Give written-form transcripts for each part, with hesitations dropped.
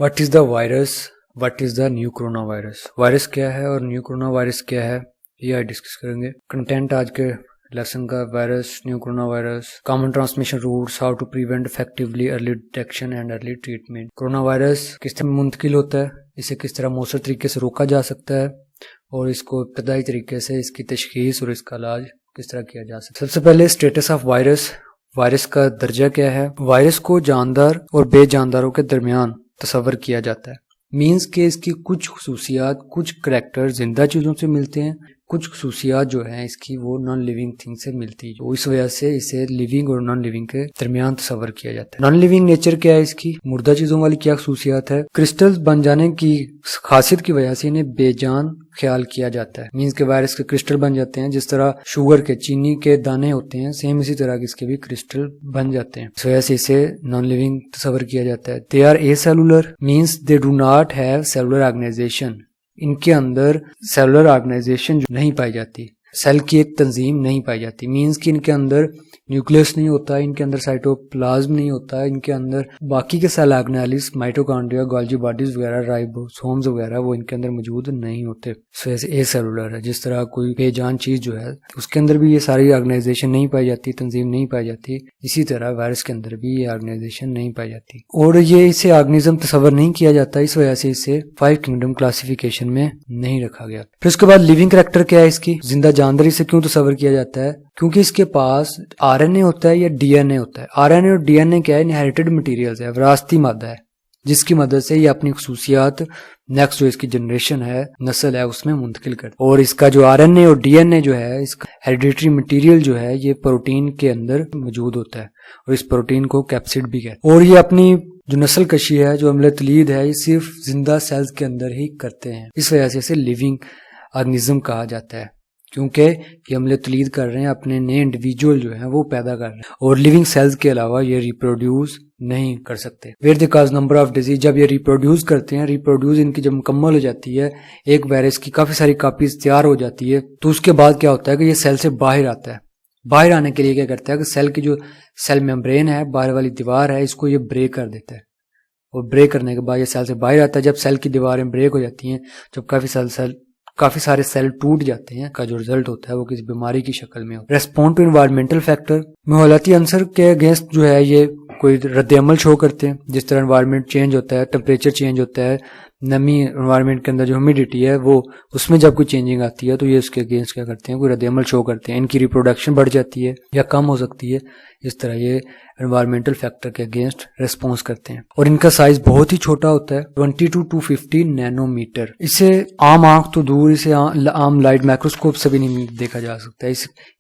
What is the virus, what is the new corona virus, virus کیا ہے اور new corona virus کیا ہے، یہ آج ڈسکس کریں گے۔ کنٹینٹ آج کے لیسن کا، virus, new corona virus, common transmission routes, how to prevent effectively, early detection and early treatment. Corona virus کس طرح منتقل ہوتا ہے، اسے کس طرح مؤثر طریقے سے روکا جا سکتا ہے، اور اس کو ابتدائی طریقے سے اس کی تشخیص اور اس کا علاج کس طرح کیا جا سکتا ہے۔ سب سے پہلے اسٹیٹس آف وائرس، وائرس کا درجہ کیا ہے۔ وائرس کو جاندار اور بے جانداروں کے درمیان تصور کیا جاتا ہے، مینز کہ اس کی کچھ خصوصیات، کچھ کریکٹر زندہ چیزوں سے ملتے ہیں، کچھ خصوصیات جو ہیں اس کی وہ نان لیونگ تھنگ سے ملتی ہے، اس وجہ سے اسے لیونگ اور نان لیونگ کے درمیان تصور کیا جاتا ہے۔ نان لیونگ نیچر کیا ہے اس کی، مردہ چیزوں والی کیا خصوصیات ہے۔ کرسٹل بن جانے کی خاصیت کی وجہ سے انہیں بے جان خیال کیا جاتا ہے، مینز کہ وائرس کے کرسٹل بن جاتے ہیں، جس طرح شوگر کے، چینی کے دانے ہوتے ہیں، سیم اسی طرح اس کے بھی کرسٹل بن جاتے ہیں، اس وجہ سے اسے نان لیونگ تصور کیا جاتا ہے۔ They are acellular, means they do not have cellular organization, ان کے اندر سیلولر آرگنائزیشن جو نہیں پائی جاتی، سیل کی ایک تنظیم نہیں پائی جاتی، مینز کہ ان کے اندر نیوکلیس نہیں ہوتا، ان کے اندر سائٹوپلازم نہیں ہوتا، ان کے اندر باقی کے سیل آرگنیلز، مائٹوکانڈریا، گولجی باڈیز وغیرہ، رائبوسومز وغیرہ وہ ان کے اندر موجود نہیں ہوتے، اس وجہ سے اے سیلولر ہے۔ جس طرح کوئی بے جان چیز جو ہے اس کے اندر بھی یہ ساری آرگنائزیشن نہیں پائی جاتی، تنظیم نہیں پائی جاتی، اسی طرح وائرس کے اندر بھی یہ آرگنائزیشن نہیں پائی جاتی، اور یہ اسے آرگنزم تصور نہیں کیا جاتا، اس وجہ سے اسے 5 کنگڈم کلاسیفیکیشن میں نہیں رکھا گیا۔ پھر اس کے بعد لیونگ کریکٹر کیا ہے اس کی، زندہ جاندار اسے کیوں تصور کیا جاتا ہے، کیونکہ اس کے پاس آر این اے ہوتا ہے یا ڈی این اے ہوتا ہے۔ آر این اے اور ڈی این اے کیا ہے، انہیریٹڈ مٹیریلز ہے، وراثتی مادہ ہے، جس کی مدد سے یہ اپنی خصوصیات نیکسٹ جو اس کی جنریشن ہے، نسل ہے، اس میں منتقل کرتا ہے۔ اور اس کا جو آر این اے اور ڈی این اے جو ہے، اس کا ہیریڈیٹری مٹیریل جو ہے، یہ پروٹین کے اندر موجود ہوتا ہے، اور اس پروٹین کو کیپسڈ بھی کہتے ہیں۔ اور یہ اپنی جو نسل کشی ہے، جو عمل تلید ہے، یہ صرف زندہ سیلز کے اندر ہی کرتے ہیں، اس وجہ سے اسے لیونگ آرگنزم کہا جاتا ہے، کیونکہ یہ عمل تلید کر رہے ہیں، اپنے نئے انڈیویجول جو ہیں وہ پیدا کر رہے ہیں، اور لیونگ سیلز کے علاوہ یہ ریپروڈیوس نہیں کر سکتے۔ Where the cause number of disease, جب یہ ریپروڈیوس کرتے ہیں، ریپروڈیوس ان کی جب مکمل ہو جاتی ہے، ایک وائرس کی کافی ساری کاپیز تیار ہو جاتی ہے، تو اس کے بعد کیا ہوتا ہے کہ یہ سیل سے باہر آتا ہے۔ باہر آنے کے لیے کیا کرتا ہے کہ سیل کی جو سیل میمبرین ہے، باہر والی دیوار ہے، اس کو یہ بریک کر دیتا ہے، اور بریک کرنے کے بعد یہ سیل سے باہر آتا ہے۔ جب سیل کی دیواریں بریک ہو جاتی ہیں، جب کافی سارے سیل ٹوٹ جاتے ہیں، کا جو رزلٹ ہوتا ہے وہ کسی بیماری کی شکل میں ہوتا ہے۔ ریسپونڈ ٹو انوائرمنٹل فیکٹر، ماحولیاتی عنصر کے اگینسٹ جو ہے یہ کوئی رد عمل شو کرتے ہیں، جس طرح انوائرمنٹ چینج ہوتا ہے، ٹمپریچر چینج ہوتا ہے، نمی انوائرمنٹ کے اندر جو ہیومیڈیٹی ہے وہ اس میں جب کوئی چینجنگ آتی ہے تو یہ اس کے اگینسٹ کیا کرتے ہیں، کوئی رد عمل شو کرتے ہیں، ان کی ریپروڈکشن بڑھ جاتی ہے یا کم ہو سکتی ہے، اس طرح یہ انوائرمنٹل فیکٹر کے اگینسٹ ریسپونس کرتے ہیں۔ اور ان کا سائز بہت ہی چھوٹا ہوتا ہے، 20 to 250 نینو میٹر۔ اسے عام آنکھ تو دور، اسے عام لائٹ مائکروسکوپ سے بھی نہیں دیکھا جا سکتا،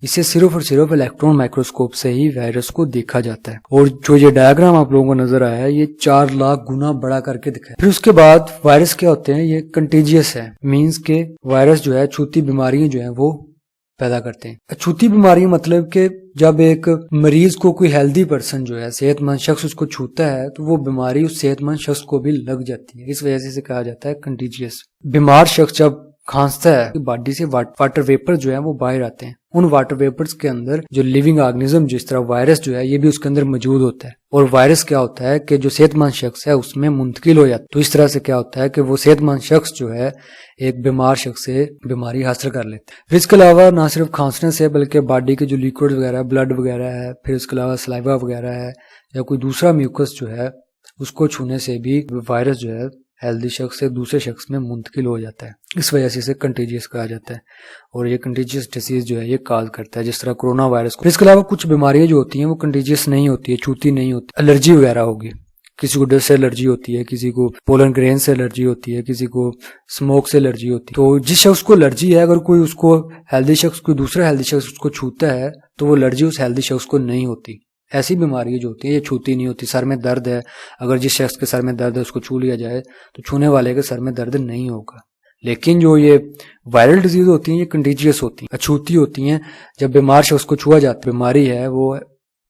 اسے صرف اور صرف الیکٹرون مائکروسکوپ سے ہی وائرس کو دیکھا جاتا ہے۔ اور جو یہ ڈائیگرام آپ لوگوں کو نظر آیا ہے، یہ 4 لاکھ گنا بڑا کر کے دکھایا۔ پھر اس کے بعد وائرس کیا ہوتے ہیں، یہ کنٹیجیس ہے، مینز کہ وائرس جو ہے چھوتی بیماریاں جو ہیں وہ پیدا کرتے ہیں۔ چھوتی بیماری مطلب کہ جب ایک مریض کو کوئی ہیلدی پرسن جو ہے، صحت مند شخص اس کو چھوتا ہے تو وہ بیماری اس صحت مند شخص کو بھی لگ جاتی ہے، اس وجہ سے اسے کہا جاتا ہے کنٹیجیس۔ بیمار شخص جب کھانستا ہے، باڈی سے واٹر ویپر جو ہے وہ باہر آتے ہیں، ان واٹر ویپرز کے اندر جو لیونگ آرگنزم جس طرح وائرس جو ہے یہ بھی اس کے اندر موجود ہوتا ہے، اور وائرس کیا ہوتا ہے کہ جو صحت مند شخص ہے اس میں منتقل ہو جاتا ہے، تو اس طرح سے کیا ہوتا ہے کہ وہ صحت مند شخص جو ہے ایک بیمار شخص سے بیماری حاصل کر لیتا ہے۔ پھر اس کے علاوہ نہ صرف کھانسنے سے بلکہ باڈی کے جو لیکوڈ وغیرہ، بلڈ وغیرہ ہے، پھر اس کے علاوہ سلائیوا وغیرہ ہے، یا کوئی دوسرا میوکس جو ہے اس کو چھونے سے بھی وائرس جو ہے ہیلدی شخص سے دوسرے شخص میں منتقل ہو جاتا ہے، اس وجہ سے اسے کنٹیجیس کہا جاتا ہے، اور یہ کنٹیجیس ڈیزیز جو ہے یہ کاز کرتا ہے، جس طرح کرونا وائرس کو۔ اس کے علاوہ کچھ بیماریاں جو ہوتی ہیں وہ کنٹیجیس نہیں ہوتی ہے، چھوتی نہیں ہوتی، الرجی وغیرہ ہوگی، کسی کو ڈسٹ سے الرجی ہوتی ہے، کسی کو پولن گرین سے الرجی ہوتی ہے، کسی کو اسموک سے الرجی ہوتی ہے، تو جس شخص کو الرجی ہے، اگر کوئی اس کو ہیلدی شخص، کوئی دوسرا ہیلدی شخص اس کو چھوتا ہے تو وہ الرجی اس ہیلدی شخص کو نہیں ہوتی۔ ایسی بیماریاں جو ہوتی ہیں یہ چھوتی نہیں ہوتی۔ سر میں درد ہے، اگر جس شخص کے سر میں درد ہے اس کو چھو لیا جائے تو چھونے والے کے سر میں درد نہیں ہوگا، لیکن جو یہ وائرل ڈیزیز ہوتی ہیں یہ کنٹیجیس ہوتی ہیں، اچھوتی ہوتی ہیں، جب بیمار شخص کو چھوا جاتا ہے، بیماری ہے وہ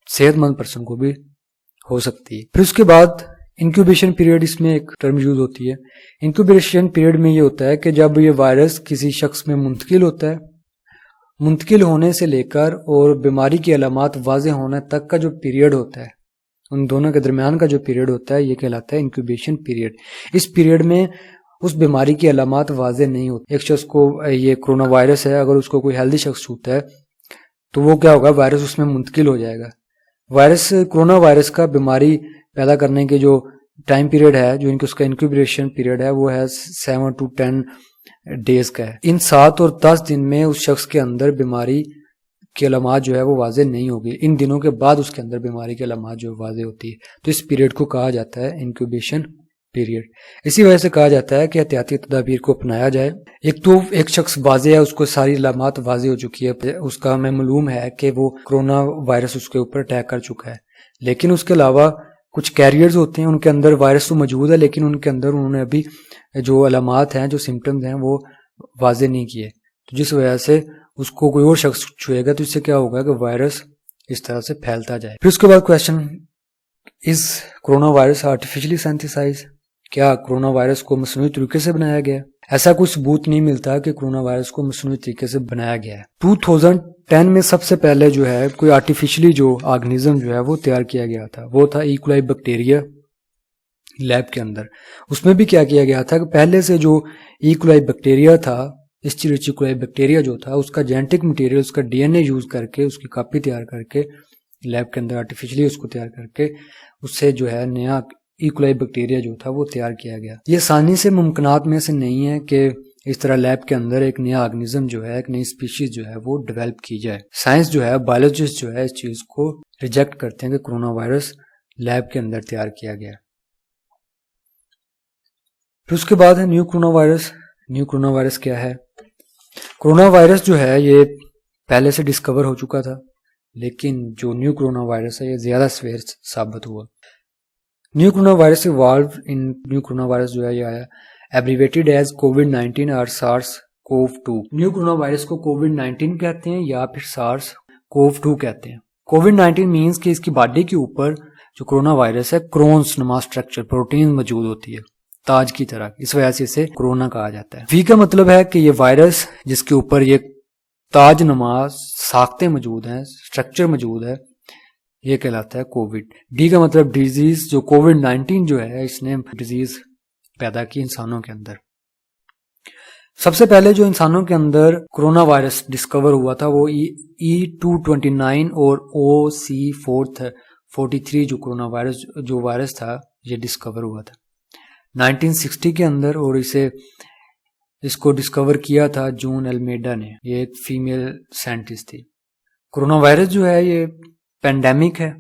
صحت مند پرسن کو بھی ہو سکتی ہے۔ پھر اس کے بعد انکیوبیشن پیریڈ، اس میں ایک ٹرم یوز ہوتی ہے۔ انکیوبیشن پیریڈ میں یہ ہوتا ہے کہ جب یہ وائرس کسی شخص میں منتقل ہوتا ہے، منتقل ہونے سے لے کر اور بیماری کی علامات واضح ہونے تک کا جو پیریڈ ہوتا ہے ان دونوں کے درمیان کا جو پیریڈ ہوتا ہے یہ کہلاتا ہے انکیوبیشن پیریڈ. اس پیریڈ میں اس بیماری کی علامات واضح نہیں ہوتی. ایک شخص کو یہ کرونا وائرس ہے، اگر اس کو کوئی ہیلدی شخص چھوتا ہے تو وہ کیا ہوگا، وائرس اس میں منتقل ہو جائے گا. کرونا وائرس کا بیماری پیدا کرنے کے جو ٹائم پیریڈ ہے، جو اس کا انکیوبیشن پیریڈ ہے، وہ ہے 7 to 10 days کا ہے. ان 7 اور 10 دن میں اس شخص کے اندر بیماری کی علامات جو ہے وہ واضح نہیں ہوگی. ان دنوں کے بعد اس کے اندر بیماری کی علامات جو واضح ہوتی ہے. تو اس پیریڈ کو کہا جاتا ہے انکیوبیشن پیریڈ. اسی وجہ سے کہا جاتا ہے کہ احتیاطی تدابیر کو اپنایا جائے. ایک تو ایک شخص واضح ہے، اس کو ساری علامات واضح ہو چکی ہے، اس کا ہمیں معلوم ہے کہ وہ کرونا وائرس اس کے اوپر اٹیک کر چکا ہے، لیکن اس کے علاوہ کچھ کیریئرز ہوتے ہیں، ان کے اندر وائرس تو موجود ہے لیکن ان کے اندر انہوں نے ابھی جو علامات ہیں، جو سمٹمز ہیں، وہ واضح نہیں کیے. تو جس وجہ سے اس کو کوئی اور شخص چھوئے گا تو اس سے کیا ہوگا کہ وائرس اس طرح سے پھیلتا جائے. پھر اس کے بعد کویشچن، از کرونا وائرس آرٹیفیشلی سینتھیسائز؟ کیا کرونا وائرس کو مصنوعی طریقے سے بنایا گیا ہے؟ ایسا کوئی ثبوت نہیں ملتا کہ کرونا وائرس کو مصنوعی طریقے سے بنایا گیا ہے. 2010 میں سب سے پہلے جو ہے کوئی آرٹیفیشلی جو آرگنیزم جو ہے وہ تیار کیا گیا تھا، وہ تھا ایکولائی بیکٹیریا لیب کے اندر. اس میں بھی کیا کیا گیا تھا کہ پہلے سے جو ایکولائی بیکٹیریا تھا، ایکولائی بیکٹیریا جو تھا، اس کا جینیٹک مٹیریل، اس کا ڈی این اے یوز کر کے، اس کی کاپی تیار کر کے لیب کے اندر آرٹیفیشلی اس کو تیار کر کے اس سے جو ہے نیا ایکولائی بیکٹیریا جو تھا وہ تیار کیا گیا. یہ آسانی سے ممکنات میں سے نہیں ہے کہ اس طرح لیب کے اندر ایک نیا آرگنیزم جو ہے، ایک نئی اسپیشیز جو ہے وہ ڈیولپ کی جائے. سائنس جو ہے، بایولوجسٹ جو ہے اس چیز کو ریجیکٹ کرتے ہیں کہ کرونا وائرس لیب کے اندر تیار کیا گیا. پھر اس کے بعد ہے new corona virus. New corona virus کیا ہے؟ کرونا وائرس جو ہے یہ پہلے سے ڈسکور ہو چکا تھا، لیکن جو نیو کرونا وائرس ہے یہ زیادہ سویر ثابت ہوا. New corona virus new corona virus جو ہے یہ آیا ایبریویٹڈ ایز COVID-19 اور SARS-CoV-2. نیو کرونا وائرس کو COVID-19 کہتے ہیں یا پھر SARS-CoV-2 کہتے ہیں. COVID-19 مینز کہ اس کی باڈی کے اوپر جو کرونا وائرس ہے کرونس نما اسٹرکچر پروٹین موجود ہوتی ہے تاج کی طرح، اس وجہ سے اسے کرونا کہا جاتا ہے. وی کا مطلب ہے کہ یہ وائرس جس کے اوپر یہ تاج نما ساختیں موجود ہیں، اسٹرکچر موجود ہے، یہ کہلاتا ہے کووڈ. ڈی کا مطلب ڈیزیز، جو COVID-19 جو ہے اس نے ڈیزیز پیدا کی انسانوں کے اندر. سب سے پہلے جو انسانوں کے اندر کرونا وائرس ڈسکور ہوا تھا وہ E229 اور OC43 جو کرونا وائرس تھا یہ ڈسکور ہوا تھا 1960 کے اندر، اور اس کو ڈسکور کیا تھا جون المیڈا نے. یہ ایک فیمیل سائنٹسٹ تھی. کرونا وائرس جو ہے یہ پینڈیمک ہے.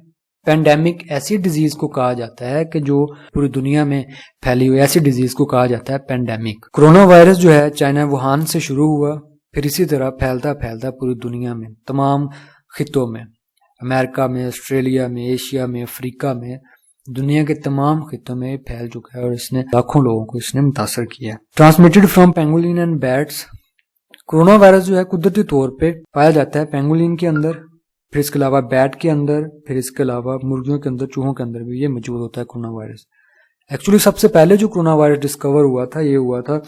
پینڈیمک ایسی ڈیزیز کو کہا جاتا ہے کہ جو پوری دنیا میں پھیلی ہوئی ایسی ڈیزیز کو کہا جاتا ہے پینڈیمک. کرونا وائرس جو ہے چائنا ووہان سے شروع ہوا، پھر اسی طرح پھیلتا پوری دنیا میں تمام خطوں میں، امریکہ میں، آسٹریلیا میں، ایشیا میں، افریقہ میں، دنیا کے تمام خطوں میں پھیل چکا ہے اور اس نے لاکھوں لوگوں کو اس نے متاثر کیا. Transmitted from pangolin and bats. Corona virus جو ہے قدرتی طور پہ پایا جاتا ہے پینگولین کے اندر، پھر اس کے علاوہ بیٹ کے اندر، پھر اس کے علاوہ مرغیوں کے اندر، چوہوں کے اندر بھی یہ موجود ہوتا ہے کرونا وائرس. ایکچولی سب سے پہلے جو کرونا وائرس ڈسکور ہوا تھا یہ ہوا تھا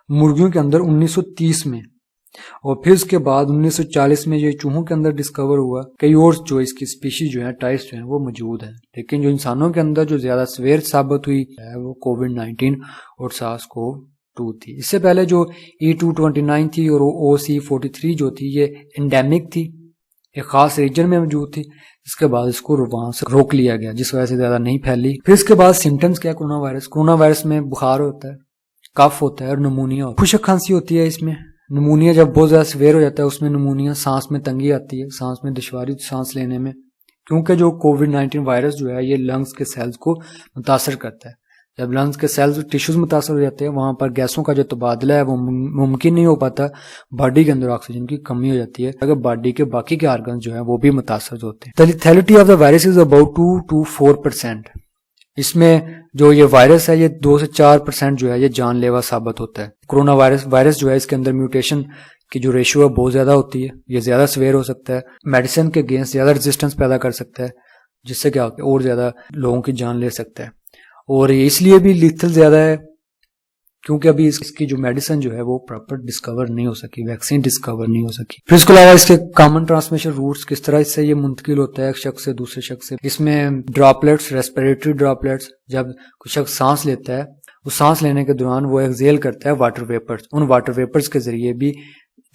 مرغیوں کے اندر 1930 میں، اور پھر اس کے بعد 1940 میں یہ چوہوں کے اندر ڈسکور ہوا. کئی اور جو اس کی اسپیشیز جو ہیں، ٹائپس جو ہیں وہ موجود ہیں، لیکن جو انسانوں کے اندر جو زیادہ سویر ثابت ہوئی ہے وہ COVID-19 اور SARS-CoV-2 تھی. اس سے پہلے جو E229 تھی اور OC43 جو تھی یہ انڈیمک تھی، ایک خاص ریجن میں موجود تھی. اس کے بعد اس کو وہاں سے روک لیا گیا جس وجہ سے زیادہ نہیں پھیلی. پھر اس کے بعد سمٹمز کیا کرونا وائرس میں بخار ہوتا ہے، کف ہوتا ہے اور نمونیا ہوتا ہے. خشک کھانسی ہوتی ہے. اس میں نمونیا جب بہت زیادہ سویر ہو جاتا ہے اس میں نمونیا، سانس میں تنگی آتی ہے، سانس میں دشواری سانس لینے میں، کیونکہ جو COVID-19 وائرس جو ہے یہ لنگز کے سیلز کو متاثر کرتا ہے. جب لنگز کے سیلز ٹیشوز متاثر ہو جاتے ہیں وہاں پر گیسوں کا جو تبادلہ ہے وہ ممکن نہیں ہو پاتا، باڈی کے اندر آکسیجن کی کمی ہو جاتی ہے، اگر باڈی کے باقی کے آرگنز جو ہیں وہ بھی متاثر ہوتے ہیں. The lethality of the virus is about 2 to 4%. اس میں جو یہ وائرس ہے یہ 2 سے 4% جو ہے یہ جان لیوا ثابت ہوتا ہے. کرونا وائرس جو ہے اس کے اندر میوٹیشن کی جو ریشو ہے بہت زیادہ ہوتی ہے، یہ زیادہ سویر ہو سکتا ہے، میڈیسن کے اگینسٹ زیادہ ریزسٹنس پیدا کر سکتا ہے، جس سے کیا اور زیادہ لوگوں کی جان لے سکتا ہے. اور اس لیے بھی لیتھل زیادہ ہے کیونکہ ابھی اس کی جو میڈیسن جو ہے وہ پراپر ڈسکور نہیں ہو سکی، ویکسین ڈسکور نہیں ہو سکی. پھر اس کے علاوہ اس کے کامن ٹرانسمیشن روٹس، کس طرح اس سے یہ منتقل ہوتا ہے ایک شخص سے دوسرے شخص سے. اس میں ڈراپلیٹس، ریسپیریٹری ڈراپلیٹس، جب کوئی شخص سانس لیتا ہے وہ سانس لینے کے دوران وہ ایکزیل کرتا ہے water Vipers, in water Vipers کے ذریعے بھی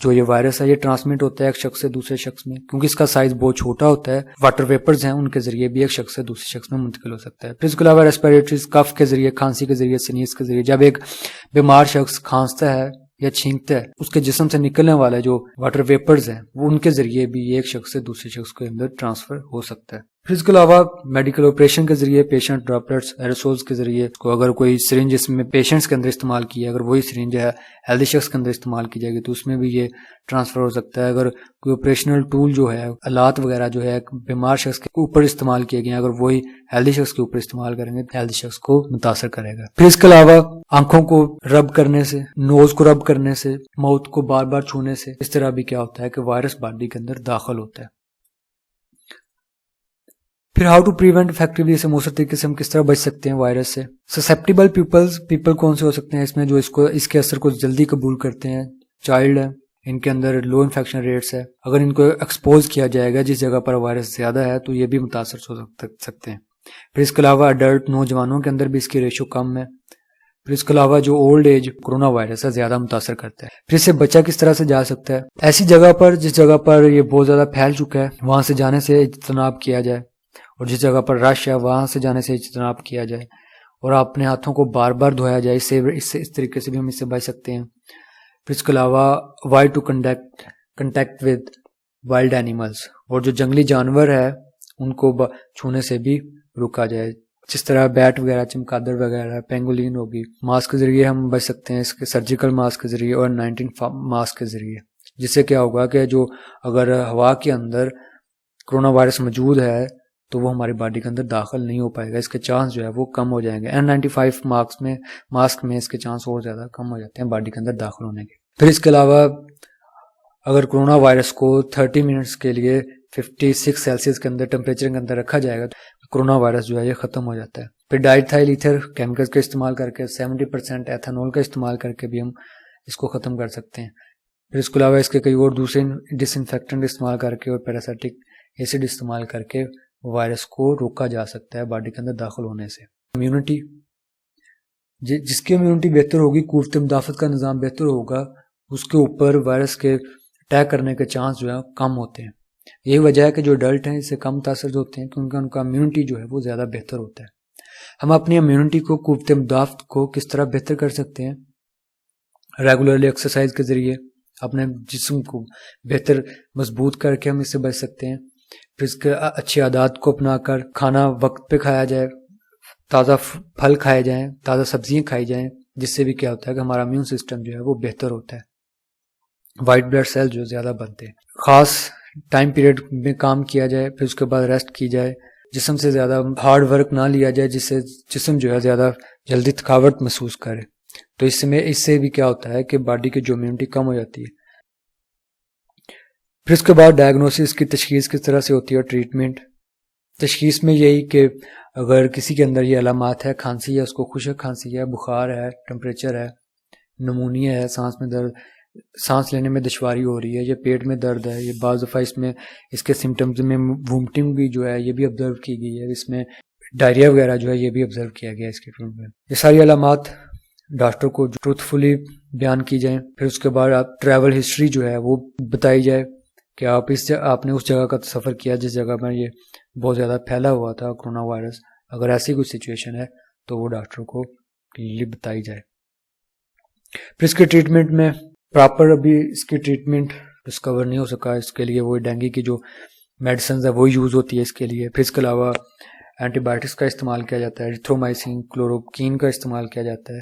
جو یہ وائرس ہے یہ ٹرانسمٹ ہوتا ہے ایک شخص سے دوسرے شخص میں. کیونکہ اس کا سائز بہت چھوٹا ہوتا ہے، واٹر ویپرز ہیں ان کے ذریعے بھی ایک شخص سے دوسرے شخص میں منتقل ہو سکتا ہے. پھر اس کے علاوہ ریسپیریٹریز، کف کے ذریعے، کھانسی کے ذریعے، سنیز کے ذریعے. جب ایک بیمار شخص کھانستا ہے یا چھینکتا ہے اس کے جسم سے نکلنے والے جو واٹر ویپرز ہیں وہ ان کے ذریعے بھی ایک شخص سے دوسرے شخص کے اندر ٹرانسفر ہو سکتا ہے. پھر اس کے علاوہ میڈیکل آپریشن کے ذریعے پیشنٹ ڈراپلیٹس، ایروسولز کے ذریعے کو اگر کوئی سرنج اس میں پیشنٹس کے اندر استعمال کی ہے، اگر وہی سرنج ہے ہیلدی شخص کے اندر استعمال کی جائے گی تو اس میں بھی یہ ٹرانسفر ہو سکتا ہے. اگر کوئی آپریشنل ٹول جو ہے، آلات وغیرہ جو ہے بیمار شخص کے اوپر استعمال کیے گئے ہیں، اگر وہی ہیلدی شخص کے اوپر استعمال کریں گے تو ہیلدی شخص کو متاثر کرے گا. پھر اس کے علاوہ آنکھوں کو رب کرنے سے، نوز کو رب کرنے سے، ماؤتھ کو بار بار چھونے سے، اس طرح بھی کیا ہوتا ہے کہ وائرس باڈی کے اندر داخل ہوتا ہے. پھر ہاؤ ٹو پریونٹ افیکٹولی، سے مؤثر طریقے سے ہم کس طرح بچ سکتے ہیں وائرس سے. سسیپٹیبل پیپل کون سے ہو سکتے ہیں اس میں جو اس کے اثر کو جلدی قبول کرتے ہیں؟ چائلڈ ہے، ان کے اندر لو انفیکشن ریٹس ہے. اگر ان کو ایکسپوز کیا جائے گا جس جگہ پر وائرس زیادہ ہے تو یہ بھی متاثر ہو سکتے ہیں. پھر اس کے علاوہ اڈلٹ نوجوانوں کے اندر بھی اس کی ریشو کم ہے. پھر اس کے علاوہ جو اولڈ ایج کرونا وائرس ہے زیادہ متاثر کرتا ہے. پھر اس سے بچہ کس طرح سے جا سکتا ہے؟ ایسی جگہ پر جس جگہ پر یہ بہت زیادہ پھیل چکا ہے وہاں سے جانے سے اجتناب کیا جائے، اور جس جگہ پر رش ہے وہاں سے جانے سے اجتناب کیا جائے، اور اپنے ہاتھوں کو بار بار دھویا جائے. اس طریقے سے بھی ہم اس سے بچ سکتے ہیں. پھر اس کے علاوہ avoid to contact with wild animals, اور جو جنگلی جانور ہے ان کو چھونے سے بھی روکا جائے، جس طرح بیٹ وغیرہ، چمگادڑ وغیرہ، پینگولین ہوگی. ماسک کے ذریعے ہم بچ سکتے ہیں، اس کے سرجیکل ماسک کے ذریعے اور 19 ماسک کے ذریعے. جس سے کیا ہوگا کہ جو اگر ہوا کے اندر کرونا وائرس موجود ہے تو وہ ہماری باڈی کے اندر داخل نہیں ہو پائے گا، اس کے چانس جو ہے وہ کم ہو جائیں گے. N95 ماسک میں اس کے چانس اور زیادہ کم ہو جاتے ہیں باڈی کے اندر داخل ہونے کے. پھر اس کے علاوہ اگر کرونا وائرس کو 30 منٹس کے لیے 56 سیلسیس کے اندر ٹیمپریچر کے اندر رکھا جائے گا تو کرونا وائرس جو ہے یہ ختم ہو جاتا ہے. پھر ڈائیتھائل ایتھر کیمیکلز کا استعمال کر کے 70% ایتھنول کا استعمال کر کے بھی ہم اس کو ختم کر سکتے ہیں. پھر اس کے علاوہ اس کے کئی اور دوسرے ڈس انفیکٹنٹ استعمال کر کے اور پیراسائٹک ایسڈ استعمال کر کے وائرس کو روکا جا سکتا ہے باڈی کے اندر داخل ہونے سے. امیونٹی، جس کی امیونٹی بہتر ہوگی، قوت مدافعت کا نظام بہتر ہوگا، اس کے اوپر وائرس کے اٹیک کرنے کے چانس جو ہے کم ہوتے ہیں. یہی وجہ ہے کہ جو ایڈلٹ ہیں اس سے کم متاثر ہوتے ہیں کیونکہ ان کا امیونٹی جو ہے وہ زیادہ بہتر ہوتا ہے. ہم اپنی امیونٹی کو، قوت مدافعت کو کس طرح بہتر کر سکتے ہیں؟ ریگولرلی ایکسرسائز کے ذریعے اپنے جسم کو بہتر مضبوط کر کے ہم اس سے بچ سکتے ہیں. پھر اس کے اچھی عادات کو اپنا کر کھانا وقت پہ کھایا جائے، تازہ پھل کھائے جائیں، تازہ سبزیاں کھائی جائیں، جس سے بھی کیا ہوتا ہے کہ ہمارا امیون سسٹم جو ہے وہ بہتر ہوتا ہے، وائٹ بلڈ سیل جو زیادہ بنتے ہیں. خاص ٹائم پیریڈ میں کام کیا جائے، پھر اس کے بعد ریسٹ کی جائے، جسم سے زیادہ ہارڈ ورک نہ لیا جائے جس سے جسم جو ہے زیادہ جلدی تھکاوٹ محسوس کرے. تو اس سے بھی کیا ہوتا ہے کہ باڈی کی جو امیونٹی کم ہو جاتی ہے. پھر اس کے بعد ڈائگنوسس کی تشخیص کس طرح سے ہوتی ہے اور ٹریٹمنٹ. تشخیص میں یہی کہ اگر کسی کے اندر یہ علامات ہے، کھانسی ہے، اس کو خشک کھانسی ہے، بخار ہے، ٹمپریچر ہے، نمونیا ہے، سانس میں درد، سانس لینے میں دشواری ہو رہی ہے، یا پیٹ میں درد ہے، یہ بعض دفعہ اس میں اس کے سمٹمز میں وومٹنگ بھی جو ہے یہ بھی آبزرو کی گئی ہے، اس میں ڈائریا وغیرہ جو ہے یہ بھی آبزرو کیا گیا ہے اس کے ٹریٹمنٹ میں. یہ ساری علامات ڈاکٹر کو ٹروتھفلی بیان کی جائیں. پھر اس کے بعد آپ ٹریول ہسٹری جو ہے وہ بتائی جائے کہ آپ نے اس جگہ کا سفر کیا جس جگہ میں یہ بہت زیادہ پھیلا ہوا تھا کرونا وائرس. اگر ایسی کوئی سچویشن ہے تو وہ ڈاکٹر کو کلیئرلی بتائی جائے. پھر اس کے ٹریٹمنٹ میں پراپر ابھی اس کی ٹریٹمنٹ ڈسکور نہیں ہو سکا، اس کے لیے وہ ڈینگی کی جو میڈیسنز ہے وہ یوز ہوتی ہے اس کے لیے. پھر اس کے علاوہ اینٹی بایوٹکس کا استعمال کیا جاتا ہے، ایریتھرومائسن، کلوروکین کا استعمال کیا جاتا ہے،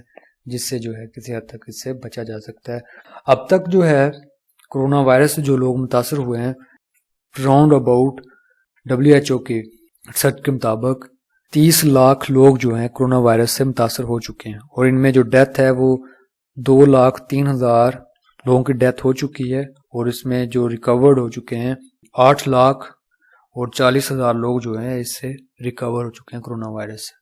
جس سے جو ہے کسی حد تک اس سے بچا جا سکتا ہے. اب تک جو ہے کرونا وائرس سے جو لوگ متاثر ہوئے ہیں راؤنڈ اباؤٹ WHO کے ریسرچ کے مطابق 30 لاکھ لوگ جو ہیں کرونا وائرس سے متاثر ہو چکے ہیں، اور ان میں جو ڈیتھ ہے وہ 2,03,000 لوگوں کی ڈیتھ ہو چکی ہے، اور اس میں جو ریکورڈ ہو چکے ہیں 8,40,000 لوگ جو ہیں اس سے ریکور ہو چکے ہیں کرونا وائرس سے.